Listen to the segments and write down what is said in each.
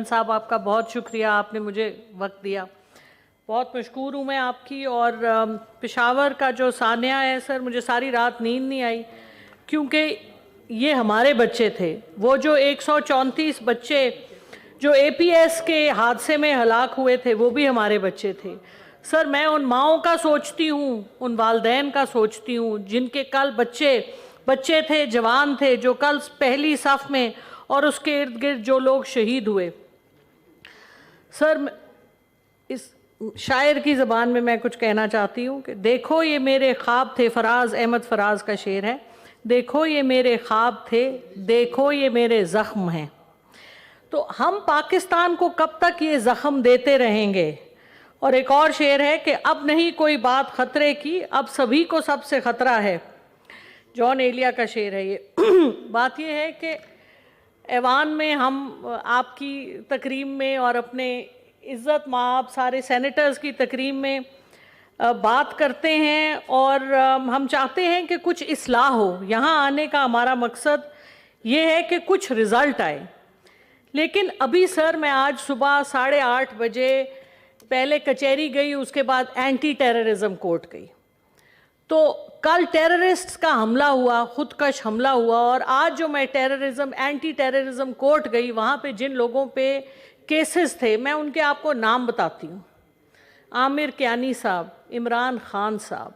साहब, आपका बहुत शुक्रिया, आपने मुझे वक्त दिया। बहुत मशकूर हूँ मैं आपकी। और पेशावर का जो सानिया है सर, मुझे सारी रात नींद नहीं आई, क्योंकि ये हमारे बच्चे थे। वो जो 134 बच्चे जो एपीएस के हादसे में हलाक हुए थे, वो भी हमारे बच्चे थे। सर, मैं उन माओं का सोचती हूँ, उन वालदैन का सोचती हूँ जिनके कल बच्चे थे, जवान थे, जो कल पहली सफ में और उसके इर्द गिर्द जो लोग शहीद हुए। सर, इस शायर की ज़बान में मैं कुछ कहना चाहती हूँ कि देखो ये मेरे ख्वाब थे, फराज अहमद फराज का शेर है। देखो ये मेरे ख्वाब थे, देखो ये मेरे ज़ख्म हैं। तो हम पाकिस्तान को कब तक ये ज़ख्म देते रहेंगे? और एक और शेर है कि अब नहीं कोई बात ख़तरे की, अब सभी को सबसे ख़तरा है। जॉन एलिया का शेर है ये। बात ये है कि ऐवान में हम आपकी तकरीम में और अपने इज़्ज़त माब सारे सेनेटर्स की तकरीम में बात करते हैं, और हम चाहते हैं कि कुछ इस्लाह हो। यहाँ आने का हमारा मकसद ये है कि कुछ रिज़ल्ट आए। लेकिन अभी सर, मैं आज सुबह 8:30 बजे पहले कचहरी गई, उसके बाद एंटी टेररिज्म कोर्ट गई। तो कल टेररिस्ट्स का हमला हुआ, खुदकश हमला हुआ, और आज जो मैं एंटी टेररिज्म कोर्ट गई, वहाँ पे जिन लोगों पे केसेस थे, मैं उनके आपको नाम बताती हूँ। आमिर कियानी साहब, इमरान खान साहब,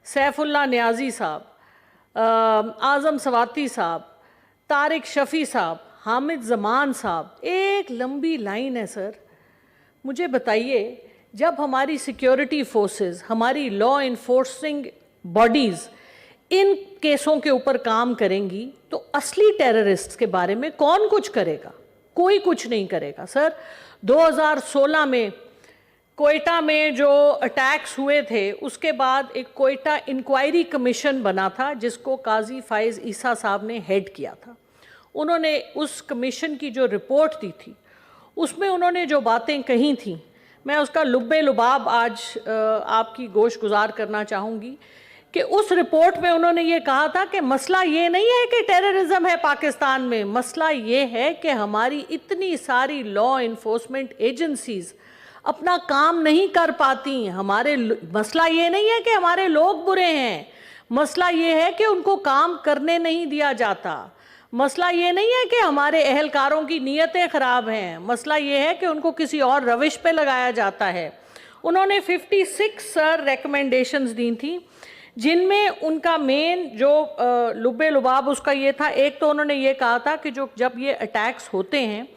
सैफुल्ला नियाजी साहब, आज़म सवाती साहब, तारिक शफ़ी साहब, हामिद ज़मान साहब। एक लंबी लाइन है सर। मुझे बताइए, जब हमारी सिक्योरिटी फोर्सेस, हमारी लॉ इन्फोर्सिंग बॉडीज़ इन केसों के ऊपर काम करेंगी, तो असली टेररिस्ट्स के बारे में कौन कुछ करेगा? कोई कुछ नहीं करेगा सर। 2016 में कोयटा में जो अटैक्स हुए थे, उसके बाद एक कोयटा इंक्वायरी कमीशन बना था, जिसको काजी फाइज ईसा साहब ने हेड किया था। उन्होंने उस कमीशन की जो रिपोर्ट दी थी, उसमें उन्होंने जो बातें कही थी, मैं उसका लुब्बे लुबाब आज आपकी गोश गुजार करना चाहूँगी। कि उस रिपोर्ट में उन्होंने ये कहा था कि मसला ये नहीं है कि टेररिज्म है पाकिस्तान में, मसला ये है कि हमारी इतनी सारी लॉ इन्फोर्समेंट एजेंसीज अपना काम नहीं कर पाती। मसला ये नहीं है कि हमारे लोग बुरे हैं, मसला ये है कि उनको काम करने नहीं दिया जाता। मसला ये नहीं है कि हमारे अहलकारों की नीयतें ख़राब हैं, मसला ये है कि उनको किसी और रविश पे लगाया जाता है। उन्होंने 56 सर रिकमेंडेशंस दी थी, जिनमें उनका मेन जो लुब्बे लुबाब उसका ये था। एक तो उन्होंने ये कहा था कि जब ये अटैक्स होते हैं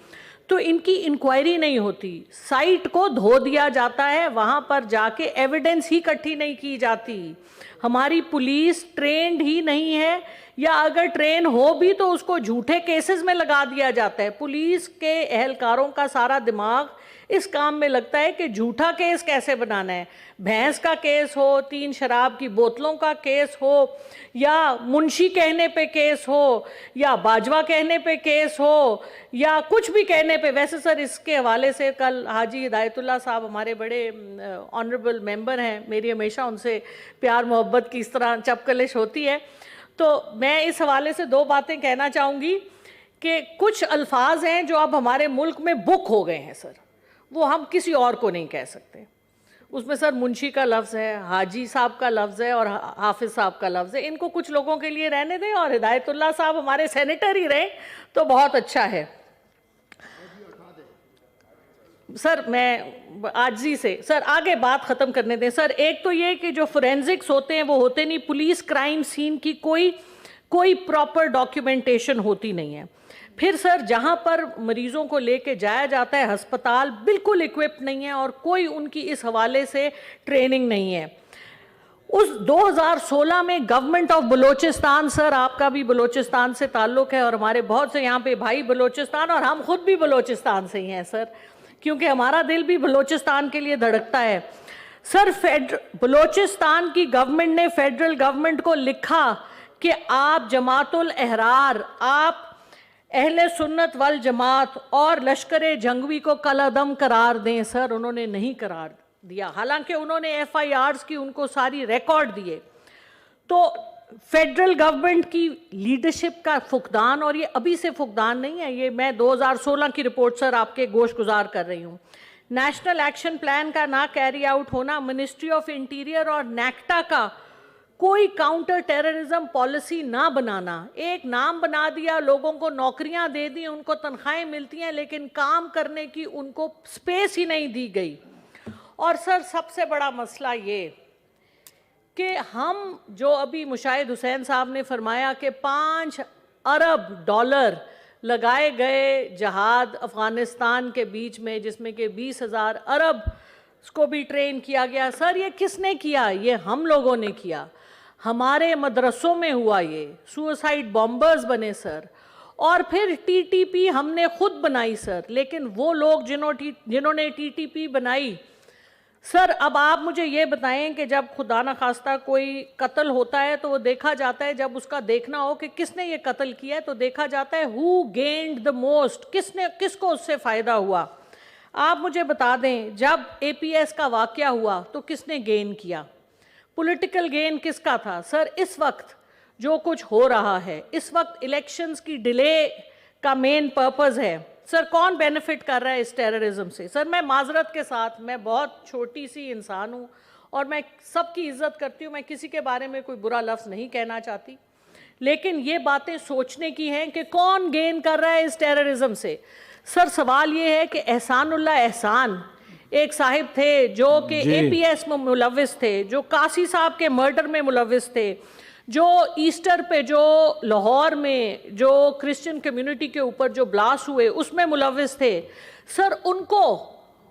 तो इनकी इंक्वायरी नहीं होती, साइट को धो दिया जाता है, वहाँ पर जाके एविडेंस ही इकट्ठी नहीं की जाती। हमारी पुलिस ट्रेंड ही नहीं है, या अगर ट्रेन हो भी तो उसको झूठे केसेस में लगा दिया जाता है। पुलिस के एहलकारों का सारा दिमाग इस काम में लगता है कि झूठा केस कैसे बनाना है। भैंस का केस हो, 3 शराब की बोतलों का केस हो, या मुंशी कहने पे केस हो, या बाजवा कहने पे केस हो, या कुछ भी कहने पे। वैसे सर, इसके हवाले से कल हाजी हिदायतुल्लाह साहब हमारे बड़े ऑनरेबल मेंबर हैं, मेरी हमेशा उनसे प्यार मोहब्बत की इस तरह चपकलिश होती है। तो मैं इस हवाले से 2 बातें कहना चाहूँगी कि कुछ अल्फाज हैं जो अब हमारे मुल्क में बुक हो गए हैं सर, वो हम किसी और को नहीं कह सकते। उसमें सर मुंशी का लफ्ज़ है, हाजी साहब का लफ्ज़ है, और हाफिज़ साहब का लफ्ज़ है। इनको कुछ लोगों के लिए रहने दें, और हिदायतुल्लाह साहब हमारे सेनेटर ही रहे तो बहुत अच्छा है। सर, मैं आजी से सर आगे बात ख़त्म करने दें। सर, एक तो ये कि जो फोरेंसिक्स होते हैं वो होते नहीं, पुलिस क्राइम सीन की कोई प्रॉपर डॉक्यूमेंटेशन होती नहीं है। फिर सर, जहाँ पर मरीज़ों को लेके जाया जाता है, अस्पताल बिल्कुल इक्विप्ड नहीं है, और कोई उनकी इस हवाले से ट्रेनिंग नहीं है। उस 2016 में गवर्नमेंट ऑफ बलूचिस्तान, सर आपका भी बलूचिस्तान से ताल्लुक़ है, और हमारे बहुत से यहाँ पे भाई बलूचिस्तान, और हम खुद भी बलूचिस्तान से ही हैं सर, क्योंकि हमारा दिल भी बलूचिस्तान के लिए धड़कता है। सर, बलूचिस्तान की गवर्नमेंट ने फेडरल गवर्नमेंट को लिखा कि आप जमातुल अहरार, आप अहले सुन्नत वल जमात और लश्कर जंगवी को कलअदम करार दें। सर, उन्होंने नहीं करार दिया, हालांकि उन्होंने FIRs की उनको सारी रिकॉर्ड दिए। तो फेडरल गवर्नमेंट की लीडरशिप का फुकदान, और ये अभी से फुकदान नहीं है, ये मैं 2016 की रिपोर्ट सर आपके गोश गुजार कर रही हूँ। नेशनल एक्शन प्लान का ना कैरी आउट होना, मिनिस्ट्री ऑफ इंटीरियर और नेक्टा का कोई काउंटर टेररिज्म पॉलिसी ना बनाना, एक नाम बना दिया, लोगों को नौकरियां दे दी, उनको तनख्वाहें मिलती हैं, लेकिन काम करने की उनको स्पेस ही नहीं दी गई। और सर सबसे बड़ा मसला ये कि हम जो अभी मुशाहिद हुसैन साहब ने फरमाया कि 5 अरब डॉलर लगाए गए जहाद अफगानिस्तान के बीच में, जिसमें कि 20,000 अरब को भी ट्रेन किया गया। सर ये किसने किया? ये हम लोगों ने किया, हमारे मदरसों में हुआ, ये सुसाइड बॉम्बर्स बने सर। और फिर टीटीपी हमने खुद बनाई सर, लेकिन वो लोग जिन्होंने टीटीपी बनाई सर, अब आप मुझे ये बताएं कि जब खुदा न खास्ता कोई कत्ल होता है तो वो देखा जाता है, जब उसका देखना हो कि किसने ये कत्ल किया है तो देखा जाता है हु गेन्ड द मोस्ट, किसको उससे फ़ायदा हुआ। आप मुझे बता दें, जब एपीएस का वाकया हुआ तो किसने गेन किया? पॉलिटिकल गेन किसका था? सर इस वक्त जो कुछ हो रहा है, इस वक्त इलेक्शंस की डिले का मेन पर्पस है। सर कौन बेनिफिट कर रहा है इस टेररिज्म से? सर मैं माजरत के साथ, मैं बहुत छोटी सी इंसान हूँ और मैं सबकी इज्जत करती हूँ, मैं किसी के बारे में कोई बुरा लफ्ज़ नहीं कहना चाहती, लेकिन ये बातें सोचने की हैं कि कौन गेन कर रहा है इस टेररिज्म से। सर सवाल ये है कि एहसानुल्लाह एहसान एक साहिब थे जो कि एपीएस में मुलव्विस थे, जो कासी साहब के मर्डर में मुलव्विस थे, जो ईस्टर पे जो लाहौर में जो क्रिश्चियन कम्युनिटी के ऊपर जो ब्लास्ट हुए उसमें मुलव्विस थे। सर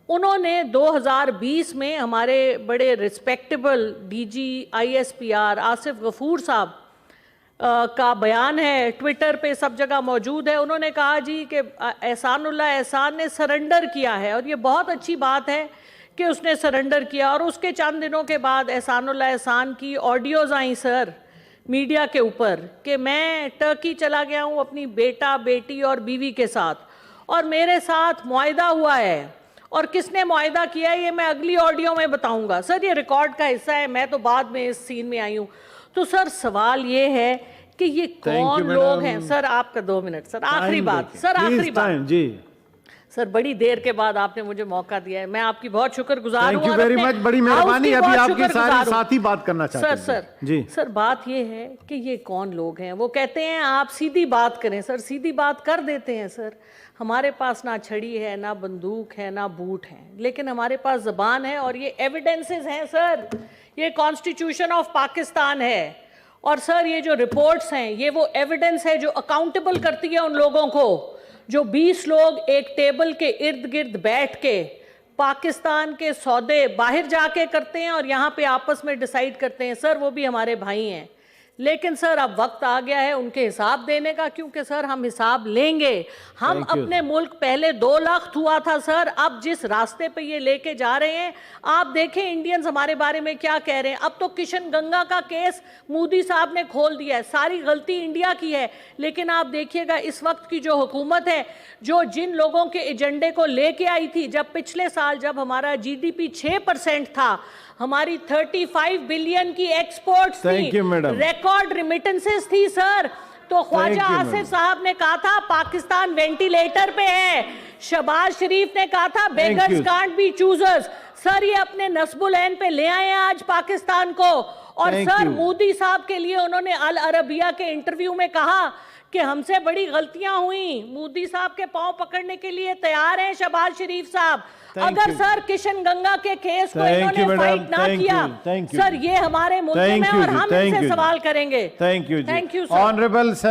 उन्होंने 2020 में हमारे बड़े respectable DG ISPR Asif Gafoor sahab का बयान है, ट्विटर पे सब जगह मौजूद है। उन्होंने कहा जी कि एहसानुल्लाह एहसान ने सरेंडर किया है, और ये बहुत अच्छी बात है कि उसने सरेंडर किया। और उसके चंद दिनों के बाद एहसानुल्लाह एहसान की ऑडियोज़ आई सर मीडिया के ऊपर कि मैं टर्की चला गया हूँ अपनी बेटा बेटी और बीवी के साथ, और मेरे साथ मुआहिदा हुआ है, और किसने मुआहिदा किया है ये मैं अगली ऑडियो में बताऊंगा। सर ये रिकॉर्ड का हिस्सा है, मैं तो बाद में इस सीन में आई हूँ। तो सर सवाल ये है कि ये कौन लोग हैं? सर आपका 2 मिनट सर, आखिरी बात सर, आखिरी बात जी सर, बड़ी देर के बाद आपने मुझे मौका दिया है, मैं आपकी बहुत शुक्रगुजार हूं। थैंक यू वेरी मच, बड़ी मेहरबानी। अभी आपके सारे साथी बात करना चाहते हैं। सर जी सर, बात ये है कि ये कौन लोग हैं? वो कहते हैं आप सीधी बात करें। सर सीधी बात कर देते हैं सर, हमारे पास ना छड़ी है, ना बंदूक है, ना बूट है, लेकिन हमारे पास ज़बान है और ये एविडेंसेस हैं सर, ये कॉन्स्टिट्यूशन ऑफ पाकिस्तान है। और सर ये जो रिपोर्ट्स हैं ये वो एविडेंस है जो अकाउंटेबल करती है उन लोगों को, जो 20 लोग एक टेबल के इर्द गिर्द बैठ के पाकिस्तान के सौदे बाहर जाके करते हैं और यहाँ पे आपस में डिसाइड करते हैं। सर वो भी हमारे भाई हैं, लेकिन सर अब वक्त आ गया है उनके हिसाब देने का, क्योंकि सर हम हिसाब लेंगे। हम अपने मुल्क पहले 2 लाख हुआ था सर, अब जिस रास्ते पे ये लेके जा रहे हैं आप देखें इंडियंस हमारे बारे में क्या कह रहे हैं। अब तो किशन गंगा का केस मोदी साहब ने खोल दिया है, सारी गलती इंडिया की है, लेकिन आप देखिएगा इस वक्त की जो हुकूमत है, जो जिन लोगों के एजेंडे को लेके आई थी, जब पिछले साल जब हमारा जीडीपी 6% था, हमारी 35 बिलियन की एक्सपोर्ट्स थी, रिकॉर्ड रिमिटेंसेस थी सर, तो ख्वाजा आसिफ साहब ने कहा था पाकिस्तान वेंटिलेटर पे है, शहबाज शरीफ ने कहा था beggars can't be choosers. Sir ये अपने नस्बुल ऐन पे ले आए हैं आज पाकिस्तान को। और सर मोदी साहब के लिए उन्होंने अल अरबिया के इंटरव्यू में कहा कि हमसे बड़ी गलतियां हुई, मोदी साहब के पांव पकड़ने के लिए तैयार हैं शहबाज शरीफ साहब। अगर सर किशन गंगा के केस को इन्होंने फाइट ना किया सर, ये हमारे मुल्क में और हम इनसे सवाल करेंगे। Thank you honourable sir.